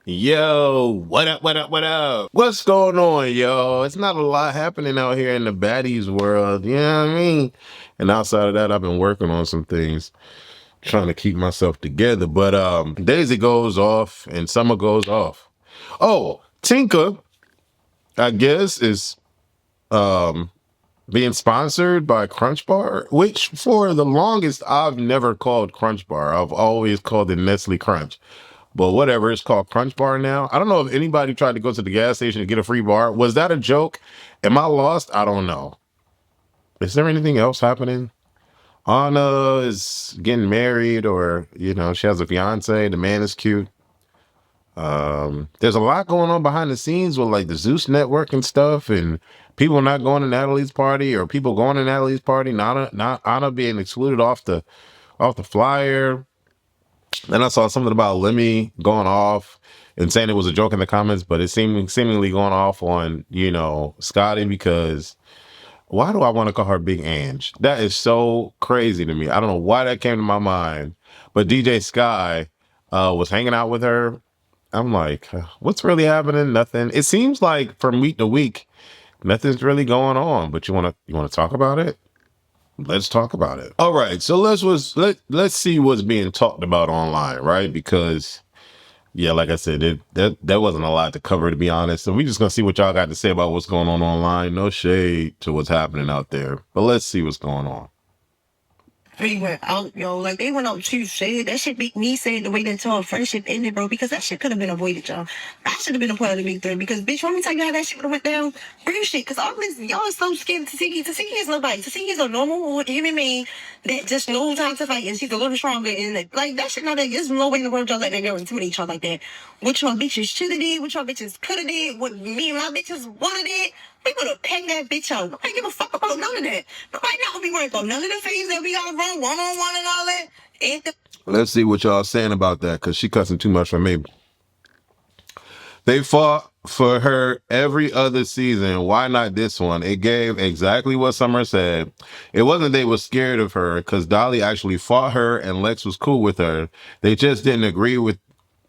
Yo, what up, what up, what up? What's going on, yo? It's not a lot happening out here in the baddies world, you know what I mean? And outside of that, I've been working on some things, trying to keep myself together. But Daisy goes off and summer goes off. Oh, Tinka, I guess, is um being sponsored by Crunch Bar, which for the longest I've never called Crunch Bar. I've always called it Nestle Crunch. But whatever, it's called Crunch Bar now. I don't know if anybody tried to go to the gas station to get a free bar. Was that a joke? Am I lost? I don't know. Is there anything else happening? Ahna is getting married, or she has a fiance. The man is cute. There's a lot going on behind the scenes with like the Zeus network and stuff, and people not going to Natalie's party, or people going to Natalie's party, not Ahna being excluded off the flyer. Then I saw something about Lemmy going off and saying it was a joke in the comments, but it seemingly going off on, Scotty, because why do I want to call her Big Ange? That is so crazy to me. I don't know why that came to my mind. But djsky was hanging out with her. I'm like, what's really happening? Nothing. It seems like from week to week, nothing's really going on. But you wanna talk about it? Let's talk about it. All right, so let's see what's being talked about online, right? Because yeah, like I said, that wasn't a lot to cover, to be honest. So we just gonna see what y'all got to say about what's going on online. No shade to what's happening out there, but let's see what's going on. They went out, yo. Like, they went out too shit. That shit make me say the way that y'all friendship ended, bro, because that shit could have been avoided, y'all. I should have been a part of the big three, because, bitch, let me tell you how that shit would have went down. Real shit, because all this, y'all are so scared of tesehki. Tesehki is nobody. Tesehki is a normal human being that just knows how to fight, and she's a little stronger, and, like, that shit, not that, there's no way in the world y'all let that girl intimidate y'all like that. What y'all bitches should have did, what y'all bitches could have did, what me and my bitches would have did. We would have pegged that bitch out. Nobody give a fuck about none of that. Nobody not gonna be worried about none of the things that we gotta run one-on-one and all that. Let's see what y'all saying about that, because she cussing too much for me. They fought for her every other season. Why not this one? It gave exactly what Summer said. It wasn't they were scared of her, because Dolly actually fought her and Lex was cool with her. They just didn't agree with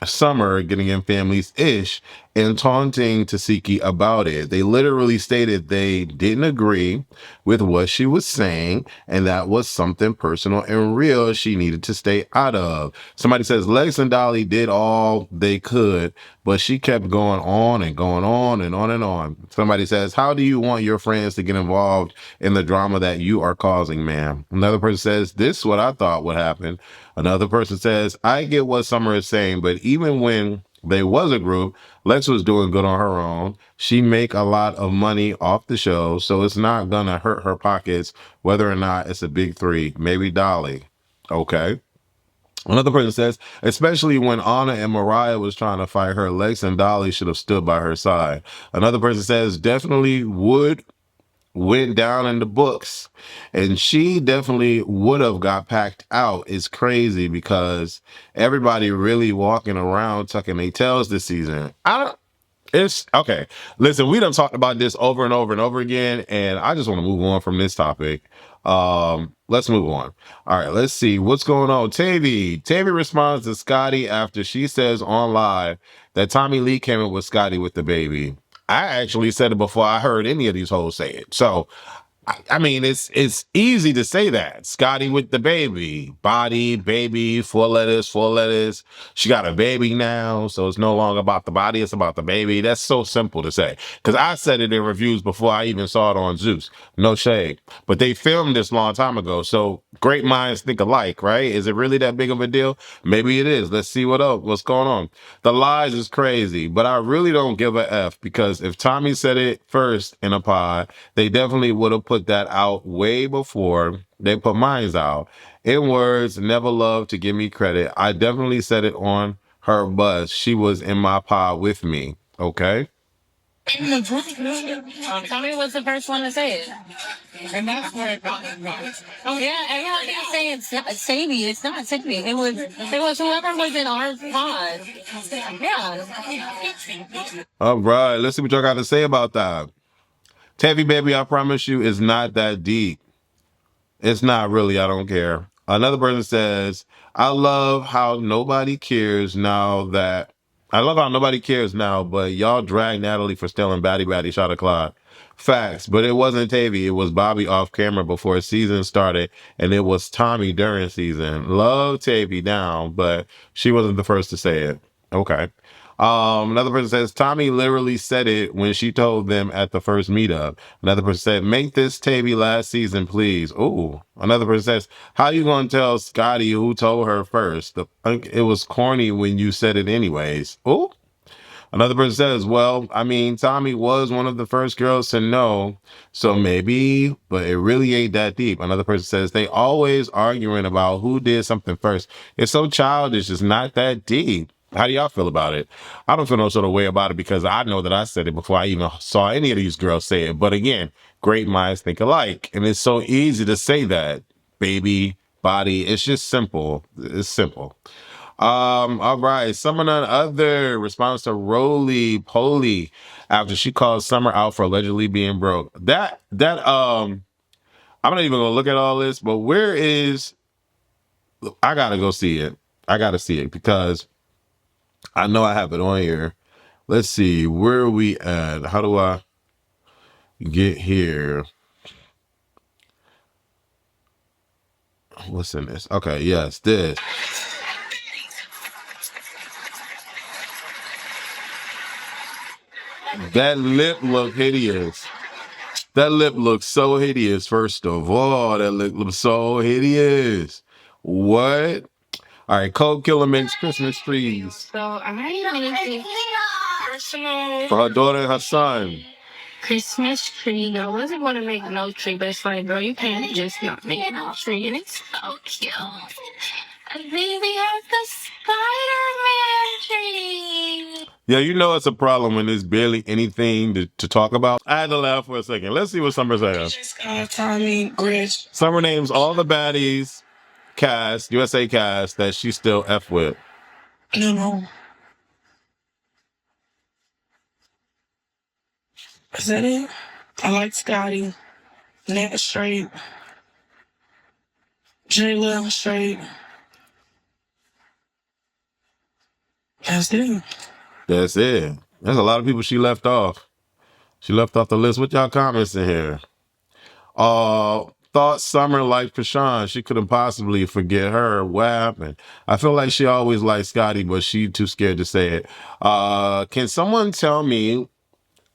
Summer getting in families ish and taunting tesehki about it. They literally stated they didn't agree with what she was saying, and that was something personal and real she needed to stay out of. Somebody says Lex and Dolly did all they could, but she kept going on and going on and on and on. Somebody says, how do you want your friends to get involved in the drama that you are causing, ma'am? Another person says, this is what I thought would happen. Another person says, I get what Summer is saying, but even when there was a group, Lex was doing good on her own. She make a lot of money off the show, so it's not gonna hurt her pockets whether or not it's a big three. Maybe Dolly. Okay. Another person says, especially when Ahna and Mariah was trying to fight her, Lex and Dolly should have stood by her side. Another person says, definitely went down in the books, and she definitely would have got packed out. It's crazy because everybody really walking around tucking their tails this season. I don't. It's okay. Listen, we done talked about this over and over and over again, and I just want to move on from this topic. Let's move on. All right, let's see what's going on. Tavi responds to Scotty after she says on live that tommielee came in with Scotty with the baby. I actually said it before I heard any of these hoes say it. So I mean, it's easy to say that. Scotty with the baby, body, baby, four letters, four letters. She got a baby now, so it's no longer about the body, it's about the baby. That's so simple to say. Because I said it in reviews before I even saw it on Zeus. No shade. But they filmed this long time ago, so great minds think alike, right? Is it really that big of a deal? Maybe it is. Let's see what's going on. The lies is crazy, but I really don't give a F, because if Tommie said it first in a pod, they definitely would have put that out way before they put mines out. In words, never love to give me credit. I definitely said it on her bus. She was in my pod with me. Okay. Tommie was the first one to say it. And that's where it got wrong. Oh, yeah, everyone kept saying Sadie. It's not Sadie. It was whoever was in our pod. Yeah. All right. Let's see what y'all got to say about that. Tavi, baby, I promise you, it's not that deep. It's not really. I don't care. Another person says, I love how nobody cares now that I love how nobody cares now, but y'all drag Natalie for stealing Batty Shot O'Clock. Facts, but it wasn't Tavy. It was Bobby off camera before season started, and it was Tommie during season. Love Tavy down, but she wasn't the first to say it. Okay. Another person says Tommie literally said it when she told them at the first meetup. Another person said, "Make this Tavy last season, please." Ooh. Another person says, "How you gonna tell Scotty who told her first? It was corny when you said it anyways." Ooh. Another person says, "Well, I mean, Tommie was one of the first girls to know, so maybe, but it really ain't that deep." Another person says, "They always arguing about who did something first. It's so childish. It's not that deep." How do y'all feel about it? I don't feel no sort of way about it because I know that I said it before I even saw any of these girls say it. But again, great minds think alike. And it's so easy to say that, baby, body. It's just simple. It's simple. All right. Summer None Other responds to Roly Poly after she calls Summer out for allegedly being broke. I'm not even gonna look at all this, but I gotta go see it. I gotta see it because I know I have it on here. Let's see, where are we at? How do I get here? What's in this? Okay, yes, this. That lip look hideous. That lip looks so hideous, first of all. That lip looks so hideous. What? All right, Koldkilla makes Christmas trees. So I made personal for her daughter and her son. Christmas tree. I wasn't going to make no tree, but it's like, girl, you can't just not make no tree. And it's so cute. And then we have the Spider-Man tree. Yeah, you know it's a problem when there's barely anything to talk about. I had to laugh for a second. Let's see what Summer says. Tommie, gretch. Summer names all the baddies cast, USA cast, that she still F with. No. Is that it? I like Scotty. Nat straight. J-Lil straight. That's it. That's it. There's a lot of people she left off. She left off the list. What y'all comments in here? Thought Summer liked Chrisean. She couldn't possibly forget her. What happened? I feel like she always liked Scotty, but she too scared to say it. Can someone tell me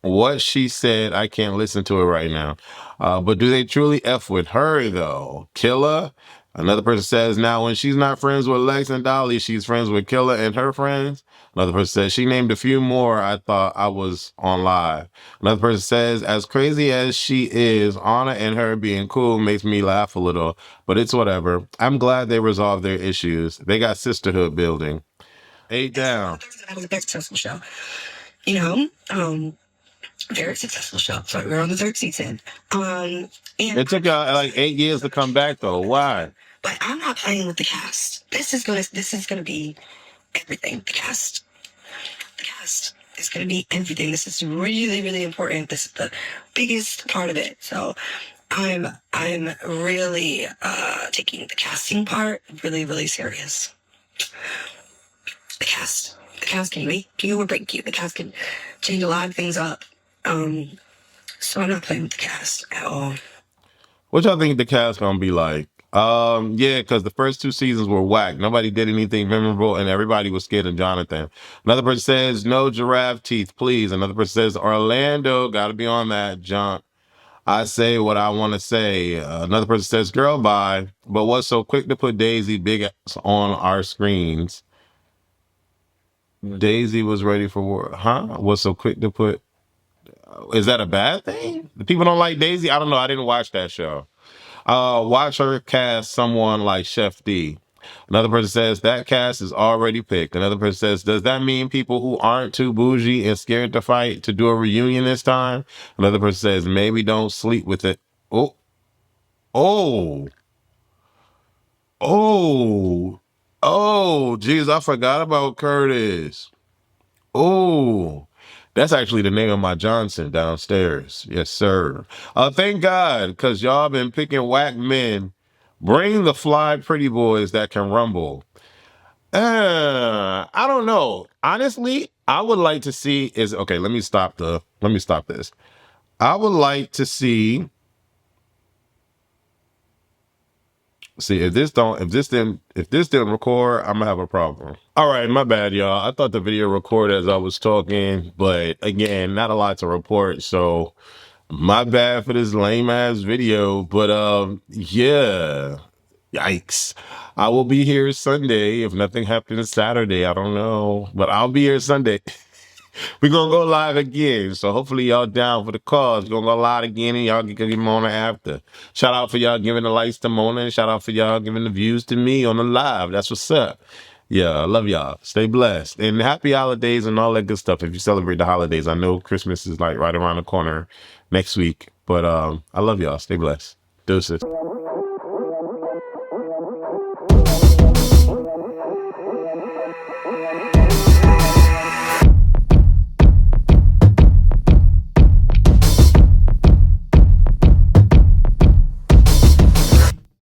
what she said? I can't listen to it right now. But do they truly F with her though? Killa? Another person says, now when she's not friends with Lex and Dolly, she's friends with Killa and her friends. Another person says, she named a few more. I thought I was on live. Another person says, as crazy as she is, Ahna and her being cool makes me laugh a little, but it's whatever. I'm glad they resolved their issues. They got sisterhood building. 8 down. That was a very successful show. Very successful show. So we're on the third season. And it took like 8 years to come back though. Why? But I'm not playing with the cast. This is gonna be everything. The cast is gonna be everything. This is really, really important. This is the biggest part of it. So I'm really taking the casting part really, really serious. The cast can make you or break you. The cast can change a lot of things up. So I'm not playing with the cast at all. What y'all think the cast gonna be like? Yeah, because the first 2 seasons were whack. Nobody did anything memorable, and everybody was scared of Jonathan. Another person says, no giraffe teeth, please. Another person says, Orlando, gotta be on that, John. I say what I want to say. Another person says, girl, bye. But what's so quick to put Daisy big on our screens? Daisy was ready for war. Huh? What's so quick to put... Is that a bad thing? The people don't like Daisy? I don't know. I didn't watch that show. Watch her cast someone like Chef D. Another person says that cast is already picked. Another person says, does that mean people who aren't too bougie and scared to fight to do a reunion this time? Another person says, maybe don't sleep with it. Oh, oh, geez, I forgot about Curtis. Oh, that's actually the name of my Johnson downstairs. Yes, sir. Thank God, because y'all been picking whack men. Bring the fly pretty boys that can rumble. I don't know. Honestly, I would like to see is okay. Let me stop this. I would like to see if this didn't record, I'm gonna have a problem. All right, my bad, y'all. I thought the video recorded as I was talking, but again, not a lot to report, so my bad for this lame ass video. But yeah. Yikes. I will be here Sunday. If nothing happens Saturday, I don't know. But I'll be here Sunday. We're gonna go live again. So hopefully y'all down for the cause. We're gonna go live again and y'all can give Mona after. Shout out for y'all giving the likes to Mona and shout out for y'all giving the views to me on the live. That's what's up. Yeah, I love y'all. Stay blessed. And happy holidays and all that good stuff. If you celebrate the holidays. I know Christmas is like right around the corner next week. But I love y'all. Stay blessed. Deuces.